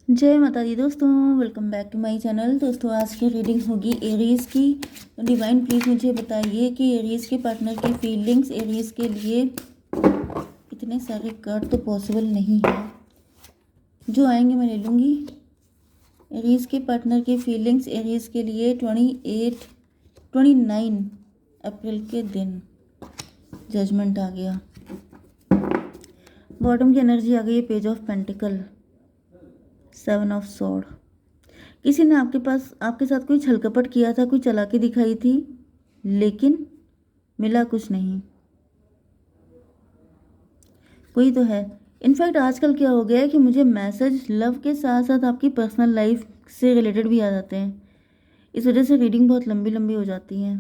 जय माता दी दोस्तों, welcome back to my channel. दोस्तों आज की रीडिंग होगी एरीज की। डिवाइन प्लीज़ मुझे बताइए कि एरीज के पार्टनर की फीलिंग्स एरीज के लिए। इतने सारे कार्ड तो पॉसिबल नहीं है, जो आएंगे मैं ले लूँगी। एरीज के पार्टनर की फीलिंग्स एरीज के लिए 29 अप्रैल के दिन। जजमेंट आ गया, बॉटम की एनर्जी आ गई है, page of pentacle, 7 of sword. किसी ने आपके साथ कोई छलकपट किया था, कोई चालाकी दिखाई थी, लेकिन मिला कुछ नहीं। कोई तो है। इनफैक्ट आजकल क्या हो गया है कि मुझे मैसेज लव के साथ साथ आपकी पर्सनल लाइफ से रिलेटेड भी आ जाते हैं। इस वजह से रीडिंग बहुत लंबी लंबी हो जाती है।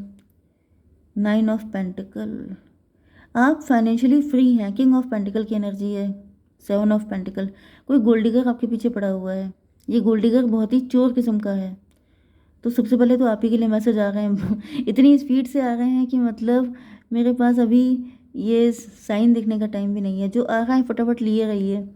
9 ऑफ पेंटिकल, आप फाइनेंशियली फ्री हैं। किंग ऑफ पेंटिकल की एनर्जी है। 7 ऑफ पेंटिकल, कोई गोल्ड डिगर आपके पीछे पड़ा हुआ है। ये गोल्ड डिगर बहुत ही चोर किस्म का है। तो सबसे पहले तो आप ही के लिए मैसेज आ रहे हैं इतनी स्पीड से आ रहे हैं कि मतलब मेरे पास अभी ये साइन देखने का टाइम भी नहीं है। जो आ रहा है फटाफट लिए रहिए।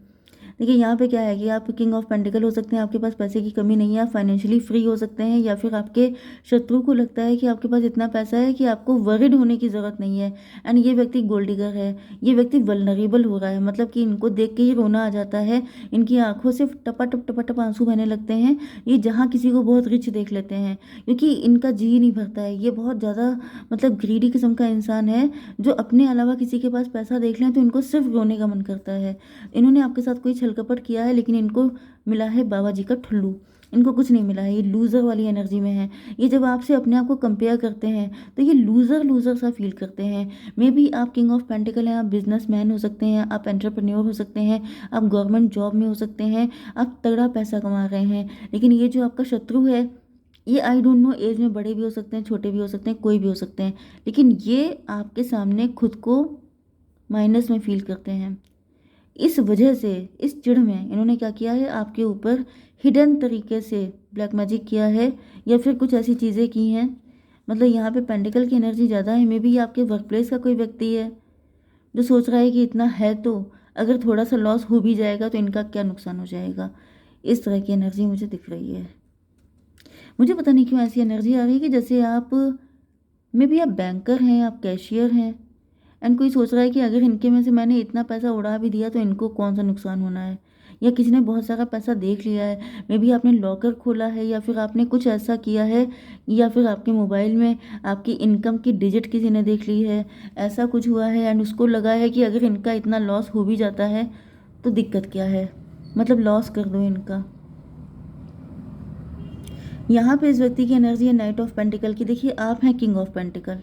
देखिए यहाँ पे क्या है कि आप किंग ऑफ पेंटिकल हो सकते हैं, आपके पास पैसे की कमी नहीं है, आप फाइनेंशियली फ्री हो सकते हैं, या फिर आपके शत्रु को लगता है कि आपके पास इतना पैसा है कि आपको वरिड होने की ज़रूरत नहीं है। एंड ये व्यक्ति गोल्ड डिगर है, ये व्यक्ति वल्नरेबल हो रहा है, मतलब कि इनको देख के ही रोना आ जाता है। इनकी आंखों से टपा टप आंसू बहने लगते हैं। ये जहाँ किसी को बहुत रिच देख लेते हैं, क्योंकि इनका जी नहीं भरता है। ये बहुत ज़्यादा मतलब ग्रीडी किस्म का इंसान है, जो अपने अलावा किसी के पास पैसा देख लें तो इनको सिर्फ रोने का मन करता है। इन्होंने आपके साथ कोई छलकपट किया है, लेकिन इनको मिला है बाबा जी का ठुल्लू। इनको कुछ नहीं मिला है, ये लूज़र वाली एनर्जी में है। ये जब आपसे अपने आप को कंपेयर करते हैं तो ये लूज़र लूज़र सा फील करते हैं। मे बी आप किंग ऑफ पेंटिकल हैं, आप बिजनेसमैन हो सकते हैं, आप एंटरप्रेन्योर हो सकते हैं, आप गवर्नमेंट जॉब में हो सकते हैं, आप तगड़ा पैसा कमा रहे हैं। लेकिन ये जो आपका शत्रु है, ये आई डोंट नो, एज में बड़े भी हो सकते हैं, छोटे भी हो सकते हैं, कोई भी हो सकते हैं, लेकिन ये आपके सामने खुद को माइनस में फील करते हैं। इस वजह से इस चिढ़ में इन्होंने क्या किया है, आपके ऊपर हिडन तरीके से ब्लैक मैजिक किया है, या फिर कुछ ऐसी चीज़ें की हैं। मतलब यहाँ पे पेंटिकल की एनर्जी ज़्यादा है। मे बी ये आपके वर्क प्लेस का कोई व्यक्ति है, जो सोच रहा है कि इतना है तो अगर थोड़ा सा लॉस हो भी जाएगा तो इनका क्या नुकसान हो जाएगा। इस तरह की एनर्जी मुझे दिख रही है। मुझे पता नहीं क्यों ऐसी एनर्जी आ रही है कि जैसे आप, मे बी आप बैंकर हैं, आप कैशियर हैं, एंड कोई सोच रहा है कि अगर इनके में से मैंने इतना पैसा उड़ा भी दिया तो इनको कौन सा नुकसान होना है। या किसी ने बहुत सारा पैसा देख लिया है, मे बी आपने लॉकर खोला है, या फिर आपने कुछ ऐसा किया है, या फिर आपके मोबाइल में आपकी इनकम की डिजिट किसी ने देख ली है। ऐसा कुछ हुआ है एंड उसको लगा है कि अगर इनका इतना लॉस हो भी जाता है तो दिक्कत क्या है, मतलब लॉस कर दो इनका। यहाँ पे इस व्यक्ति की एनर्जी है नाइट ऑफ पेंटिकल की। देखिए आप हैं किंग ऑफ पेंटिकल,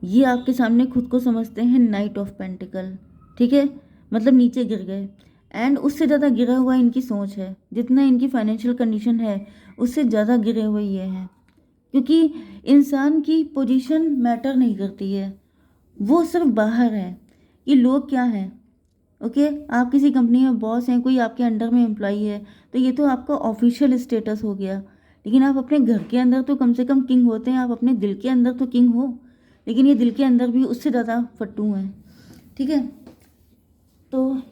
ये आपके सामने खुद को समझते हैं नाइट ऑफ पेंटिकल, ठीक है, मतलब नीचे गिर गए। एंड उससे ज़्यादा गिरा हुआ इनकी सोच है। जितना इनकी फाइनेंशियल कंडीशन है उससे ज़्यादा गिरे हुए ये हैं, क्योंकि इंसान की पोजीशन मैटर नहीं करती है, वो सिर्फ बाहर है कि लोग क्या हैं। ओके, आप किसी कंपनी में बॉस हैं, कोई आपके अंडर में एम्प्लॉई है, तो ये तो आपका ऑफिशियल स्टेटस हो गया। लेकिन आप अपने घर के अंदर तो कम से कम किंग होते हैं, आप अपने दिल के अंदर तो किंग हो। लेकिन ये दिल के अंदर भी उससे ज़्यादा फट्टू हैं, ठीक है। तो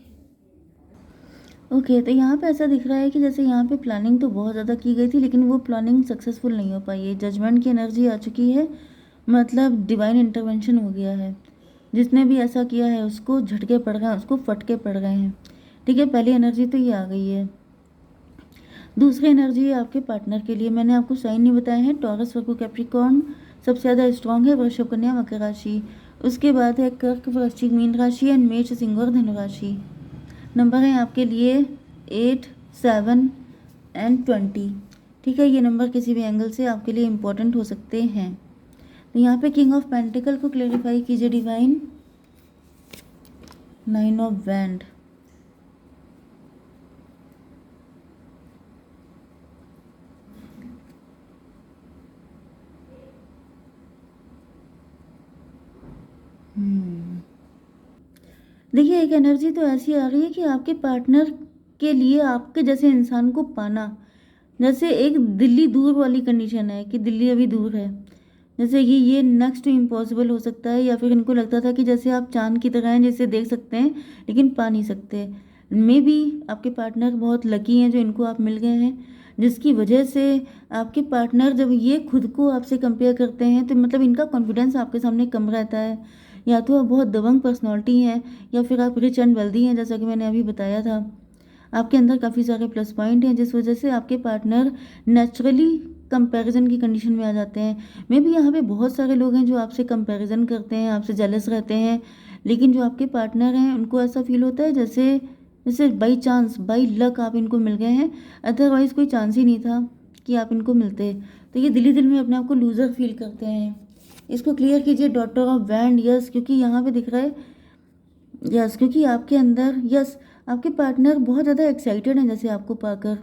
ओके, तो यहाँ पे ऐसा दिख रहा है कि जैसे यहाँ पे प्लानिंग तो बहुत ज़्यादा की गई थी, लेकिन वो प्लानिंग सक्सेसफुल नहीं हो पाई है। जजमेंट की एनर्जी आ चुकी है, मतलब डिवाइन इंटरवेंशन हो गया है। जिसने भी ऐसा किया है उसको झटके पड़ गए हैं, उसको फटके पड़ गए हैं, ठीक है। पहली एनर्जी तो ये आ गई है। दूसरी एनर्जी है आपके पार्टनर के लिए। मैंने आपको साइन नहीं बताया है, टॉरस, वर्गो, कैप्रिकॉर्न सबसे ज़्यादा स्ट्रांग है, वृषभ, कन्या, मकर राशि। उसके बाद है कर्क, वृश्चिक, मीन राशि एंड मेष, सिंह और धनु राशि। नंबर है आपके लिए 8, 7 एंड 20, ठीक है। ये नंबर किसी भी एंगल से आपके लिए इम्पोर्टेंट हो सकते हैं। तो यहाँ पे किंग ऑफ पेंटिकल को क्लेरिफाई कीजिए डिवाइन। 9 ऑफ वैंड, देखिए एक एनर्जी तो ऐसी आ रही है कि आपके पार्टनर के लिए आपके जैसे इंसान को पाना जैसे एक दिल्ली दूर वाली कंडीशन है, कि दिल्ली अभी दूर है। जैसे कि ये नेक्स्ट टू इम्पॉसिबल हो सकता है, या फिर इनको लगता था कि जैसे आप चांद की तरह हैं, जिसे देख सकते हैं लेकिन पा नहीं सकते। मे बी आपके पार्टनर बहुत लकी हैं जो इनको आप मिल गए हैं, जिसकी वजह से आपके पार्टनर जब ये खुद को आपसे कंपेयर करते हैं तो मतलब इनका कॉन्फिडेंस आपके सामने कम रहता है। या तो आप बहुत दबंग पर्सनालिटी हैं, या फिर आप रिच एंड वेल्दी हैं, जैसा कि मैंने अभी बताया था। आपके अंदर काफ़ी सारे प्लस पॉइंट हैं, जिस वजह से आपके पार्टनर नेचुरली कंपैरिजन की कंडीशन में आ जाते हैं। मे बी यहाँ पे बहुत सारे लोग हैं जो आपसे कंपैरिजन करते हैं, आपसे जेलस रहते हैं, लेकिन जो आपके पार्टनर हैं उनको ऐसा फील होता है जैसे जैसे बाई चांस बाई लक आप इनको मिल गए हैं, अदरवाइज़ कोई चांस ही नहीं था कि आप इनको मिलते। तो ये दिल ही दिल में अपने आप को लूज़र फील करते हैं। इसको क्लियर कीजिए डॉटर ऑफ वैंड। यस, क्योंकि यहाँ पे दिख रहा है, यस, क्योंकि आपके अंदर, यस, आपके पार्टनर बहुत ज़्यादा एक्साइटेड हैं जैसे आपको पाकर।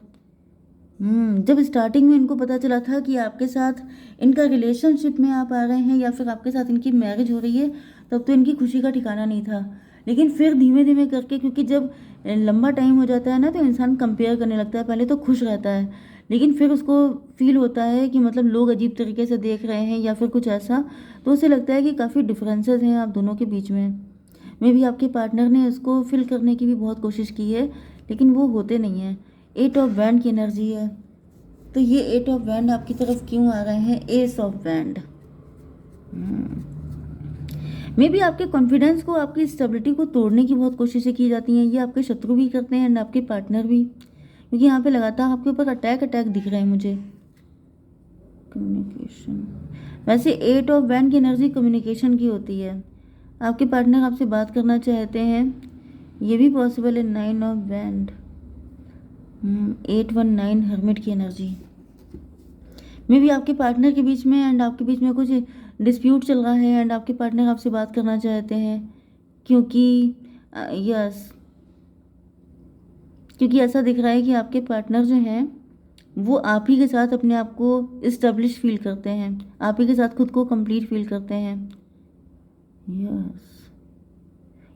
जब स्टार्टिंग में इनको पता चला था कि आपके साथ इनका रिलेशनशिप में आप आ रहे हैं या फिर आपके साथ इनकी मैरिज हो रही है, तब तो इनकी खुशी का ठिकाना नहीं था। लेकिन फिर धीमे धीमे करके, क्योंकि जब लंबा टाइम हो जाता है ना तो इंसान कंपेयर करने लगता है। पहले तो खुश रहता है, लेकिन फिर उसको फील होता है कि मतलब लोग अजीब तरीके से देख रहे हैं या फिर कुछ ऐसा, तो उसे लगता है कि काफ़ी डिफरेंसेस हैं आप दोनों के बीच में। मे भी आपके पार्टनर ने इसको फिल करने की भी बहुत कोशिश की है, लेकिन वो होते नहीं हैं। 8 ऑफ वैंड की एनर्जी है, तो ये 8 ऑफ वैंड आपकी तरफ क्यों आ रहे हैं? S of wand. May be आपके कॉन्फिडेंस को, आपकी स्टेबिलिटी को तोड़ने की बहुत कोशिशें की जाती हैं। ये आपके शत्रु भी करते हैं एंड आपके पार्टनर भी, क्योंकि यहाँ पे लगातार आपके ऊपर अटैक दिख रहे हैं मुझे। कम्युनिकेशन, वैसे 8 ऑफ वैंड की एनर्जी कम्युनिकेशन की होती है। आपके पार्टनर आपसे बात करना चाहते हैं, ये भी पॉसिबल है। 9 ऑफ वैंड, 819 हर्मिट की एनर्जी। मे भी आपके पार्टनर के बीच में एंड आपके बीच में कुछ डिस्प्यूट चल रहा है एंड आपके पार्टनर आपसे बात करना चाहते हैं, क्योंकि यस, क्योंकि ऐसा दिख रहा है कि आपके पार्टनर जो हैं वो आप ही के साथ अपने आप को इस्टेब्लिश फील करते हैं, आप ही के साथ खुद को कंप्लीट फील करते हैं। यस,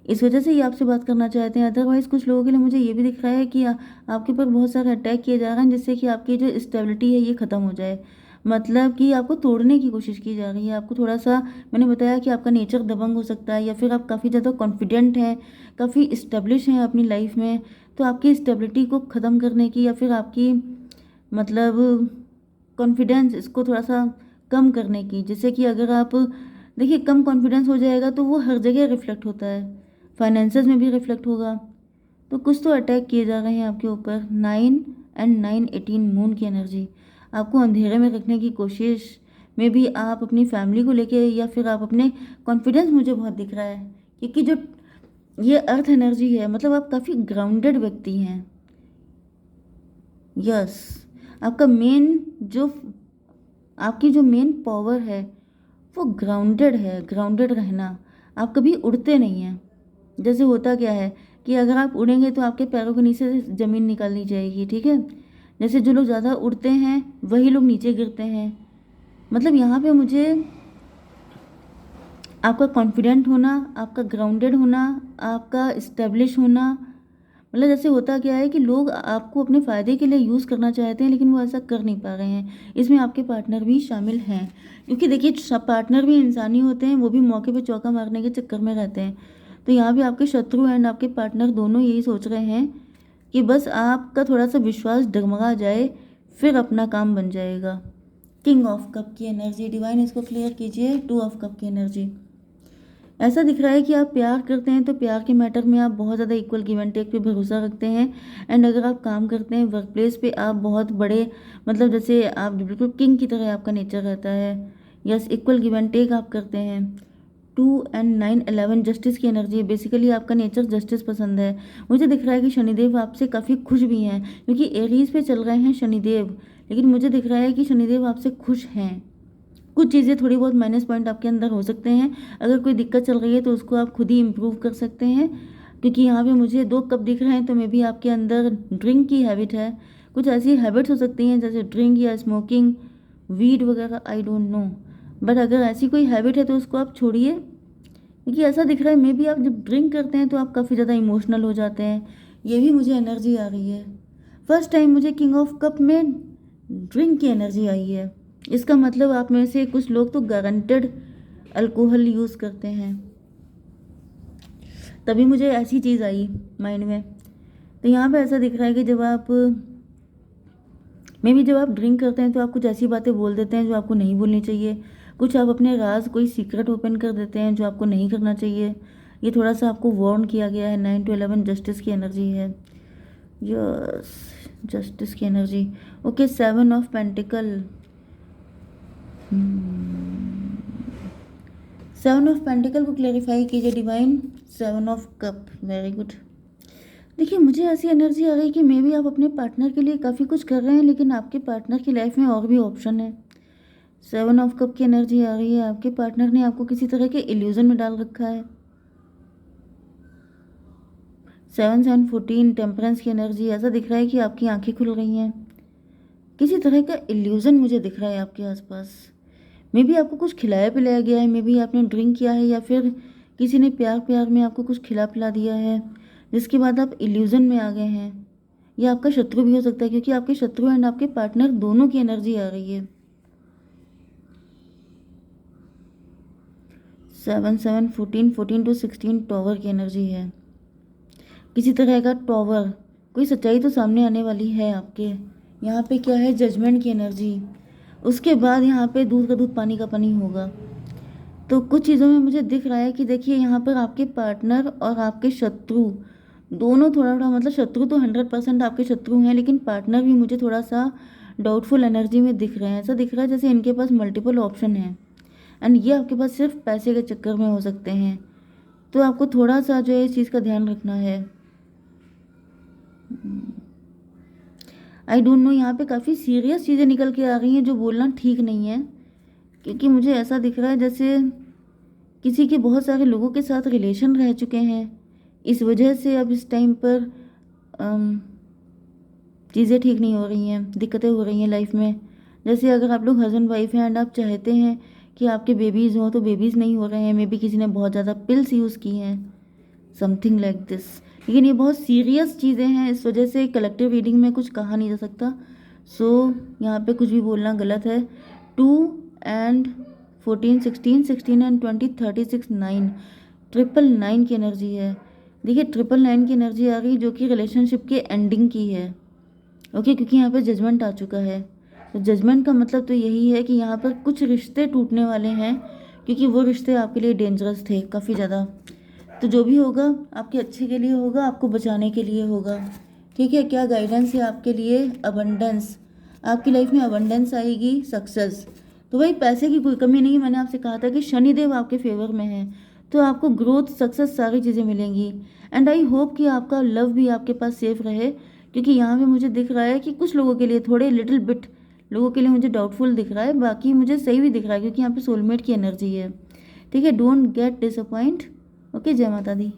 इस वजह से ये आपसे बात करना चाहते हैं। अदरवाइज़ कुछ लोगों के लिए मुझे ये भी दिख रहा है कि आपके ऊपर बहुत सारे अटैक किए जा रहे हैं, जिससे कि आपकी जो स्टेबिलिटी है ये ख़त्म हो जाए। मतलब कि आपको तोड़ने की कोशिश की जा रही है। आपको थोड़ा सा, मैंने बताया कि आपका नेचर दबंग हो सकता है, या फिर आप काफ़ी ज़्यादा कॉन्फिडेंट हैं, काफ़ी इस्टेब्लिश हैं अपनी लाइफ में, तो आपकी स्टेबिलिटी को ख़त्म करने की या फिर आपकी मतलब कॉन्फिडेंस इसको थोड़ा सा कम करने की, जैसे कि अगर आप देखिए कम कॉन्फिडेंस हो जाएगा तो वो हर जगह रिफ्लेक्ट होता है, फाइनेंसेस में भी रिफ्लेक्ट होगा। तो कुछ तो अटैक किए जा रहे हैं आपके ऊपर। 9 एंड 9 18 मून की एनर्जी, आपको अंधेरे में रखने की कोशिश में भी आप अपनी फैमिली को लेके, या फिर आप अपने कॉन्फिडेंस, मुझे बहुत दिख रहा है क्योंकि जो ये अर्थ एनर्जी है, मतलब आप काफ़ी ग्राउंडेड व्यक्ति हैं। यस, आपका मेन जो, आपकी जो मेन पावर है वो ग्राउंडेड है, ग्राउंडेड रहना। आप कभी उड़ते नहीं हैं। जैसे होता क्या है कि अगर आप उड़ेंगे तो आपके पैरों के नीचे से ज़मीन निकालनी जाएगी, ठीक है। जैसे जो लोग ज़्यादा उड़ते हैं वही लोग नीचे गिरते हैं। मतलब यहाँ पे मुझे आपका कॉन्फिडेंट होना, आपका ग्राउंडेड होना, आपका इस्टेब्लिश होना, मतलब जैसे होता क्या है कि लोग आपको अपने फ़ायदे के लिए यूज़ करना चाहते हैं, लेकिन वो ऐसा कर नहीं पा रहे हैं। इसमें आपके पार्टनर भी शामिल हैं, क्योंकि देखिए सब पार्टनर भी इंसान ही होते हैं, वो भी मौके पे चौका मारने के चक्कर में रहते हैं। तो यहाँ भी आपके शत्रु एंड आपके पार्टनर दोनों यही सोच रहे हैं कि बस आपका थोड़ा सा विश्वास डगमगा जाए, फिर अपना काम बन जाएगा। किंग ऑफ कप की एनर्जी, डिवाइन इसको क्लियर कीजिए। 2 ऑफ कप की एनर्जी, ऐसा दिख रहा है कि आप प्यार करते हैं तो प्यार के मैटर में आप बहुत ज़्यादा इक्वल गिव एंड टेक पे भरोसा रखते हैं। एंड अगर आप काम करते हैं वर्क प्लेस पे, आप बहुत बड़े, मतलब जैसे आप बिल्कुल किंग की तरह आपका नेचर रहता है। Yes, equal give and take आप करते हैं। 2 एंड 9 11 जस्टिस की एनर्जी है। बेसिकली आपका नेचर जस्टिस पसंद है। मुझे दिख रहा है कि शनिदेव आपसे काफ़ी खुश भी हैं, क्योंकि एरीज पे चल रहे हैं शनिदेव, लेकिन मुझे दिख रहा है कि शनिदेव आपसे खुश हैं। कुछ चीज़ें थोड़ी बहुत माइनस पॉइंट आपके अंदर हो सकते हैं, अगर कोई दिक्कत चल रही है तो उसको आप खुद ही इम्प्रूव कर सकते हैं। क्योंकि यहाँ पे मुझे 2 कप दिख रहे हैं, तो मे भी आपके अंदर ड्रिंक की हैबिट है। कुछ ऐसी हैबिट्स हो सकती हैं जैसे ड्रिंक या स्मोकिंग, वीड वगैरह, आई डोंट नो, बट अगर ऐसी कोई हैबिट है तो उसको आप छोड़िए। क्योंकि ऐसा दिख रहा है मे भी आप जब ड्रिंक करते हैं तो आप काफ़ी ज़्यादा इमोशनल हो जाते हैं। ये भी मुझे एनर्जी आ रही है। फर्स्ट टाइम मुझे किंग ऑफ कप में ड्रिंक की एनर्जी आई है। इसका मतलब आप में से कुछ लोग तो गारंटेड अल्कोहल यूज़ करते हैं, तभी मुझे ऐसी चीज़ आई माइंड में। तो यहाँ पे ऐसा दिख रहा है कि जब आप जब आप ड्रिंक करते हैं तो आप कुछ ऐसी बातें बोल देते हैं जो आपको नहीं बोलनी चाहिए। कुछ आप अपने राज कोई सीक्रेट ओपन कर देते हैं जो आपको नहीं करना चाहिए। ये थोड़ा सा आपको वार्न किया गया है। 9 to 11 जस्टिस की एनर्जी है। यस, जस्टिस की energy. Okay, 7 of pentacle. 7 of pentacle को क्लेरिफाई कीजिए divine. 7 of cup, very good. देखिए, मुझे ऐसी एनर्जी आ गई कि मे बी आप अपने पार्टनर के लिए काफ़ी कुछ कर रहे हैं, लेकिन आपके पार्टनर की लाइफ में और भी ऑप्शन है। 7 ऑफ कप की एनर्जी आ रही है। आपके पार्टनर ने आपको किसी तरह के इल्यूजन में डाल रखा है। 7 7 14 टेम्परेंस की एनर्जी। ऐसा दिख रहा है कि आपकी आंखें खुल रही हैं। किसी तरह का इल्यूजन मुझे दिख रहा है आपके आसपास। मे बी आपको कुछ खिलाया पिलाया गया है, मे बी आपने ड्रिंक किया है, या फिर किसी ने प्यार प्यार में आपको कुछ खिला पिला दिया है, जिसके बाद आप इल्यूजन में आ गए हैं। यह आपका शत्रु भी हो सकता है, क्योंकि आपके शत्रु एंड आपके पार्टनर दोनों की एनर्जी आ रही है। 7 7 14 14 to 16 टॉवर की एनर्जी है। किसी तरह का टॉवर, कोई सच्चाई तो सामने आने वाली है आपके। यहाँ पे क्या है, जजमेंट की एनर्जी। उसके बाद यहाँ पे दूध का दूध पानी का पानी होगा। तो कुछ चीज़ों में मुझे दिख रहा है कि देखिए, यहाँ पर आपके पार्टनर और आपके शत्रु दोनों थोड़ा थोड़ा, मतलब शत्रु तो 100% आपके शत्रु हैं, लेकिन पार्टनर भी मुझे थोड़ा सा डाउटफुल एनर्जी में दिख रहे हैं। ऐसा दिख रहा है जैसे इनके पास मल्टीपल ऑप्शन हैं एंड ये आपके पास सिर्फ पैसे के चक्कर में हो सकते हैं। तो आपको थोड़ा सा जो है इस चीज़ का ध्यान रखना है। आई डोंट नो, यहाँ पे काफ़ी सीरियस चीज़ें निकल के आ रही हैं जो बोलना ठीक नहीं है, क्योंकि मुझे ऐसा दिख रहा है जैसे किसी के बहुत सारे लोगों के साथ रिलेशन रह चुके हैं। इस वजह से अब इस टाइम पर चीज़ें ठीक नहीं हो रही हैं, दिक्कतें हो रही हैं लाइफ में। जैसे अगर आप लोग हस्बैंड वाइफ हैं एंड आप चाहते हैं कि आपके बेबीज़ हों, तो बेबीज़ नहीं हो रहे हैं। मे बी किसी ने बहुत ज़्यादा पिल्स यूज़ की हैं, समथिंग लाइक दिस। लेकिन ये बहुत सीरियस चीज़ें हैं, इस वजह से कलेक्टिव रीडिंग में कुछ कहा नहीं जा सकता। सो यहाँ पे कुछ भी बोलना गलत है। 2 एंड 14 16 16 एंड 20 36 9 999 की एनर्जी है। देखिए, 999 की एनर्जी आ गई जो कि रिलेशनशिप के एंडिंग की है। ओके, क्योंकि यहाँ पे जजमेंट आ चुका है। तो जजमेंट का मतलब तो यही है कि यहाँ पर कुछ रिश्ते टूटने वाले हैं, क्योंकि वो रिश्ते आपके लिए डेंजरस थे काफ़ी ज़्यादा। तो जो भी होगा आपके अच्छे के लिए होगा, आपको बचाने के लिए होगा। ठीक है, क्या गाइडेंस है आपके लिए? अबंडेंस। आपकी लाइफ में अबंडेंस आएगी, सक्सेस। तो भाई, पैसे की कोई कमी नहीं। मैंने आपसे कहा था कि शनिदेव आपके फेवर में है, तो आपको ग्रोथ, सक्सेस, सारी चीज़ें मिलेंगी। एंड आई होप कि आपका लव भी आपके पास सेफ रहे, क्योंकि यहाँ पे मुझे दिख रहा है कि कुछ लोगों के लिए, थोड़े लिटिल बिट लोगों के लिए मुझे डाउटफुल दिख रहा है, बाकी मुझे सही भी दिख रहा है, क्योंकि यहाँ पे सोलमेट की एनर्जी है। ठीक है, डोंट गेट डिसअपॉइंट। ओके, जय माता दी।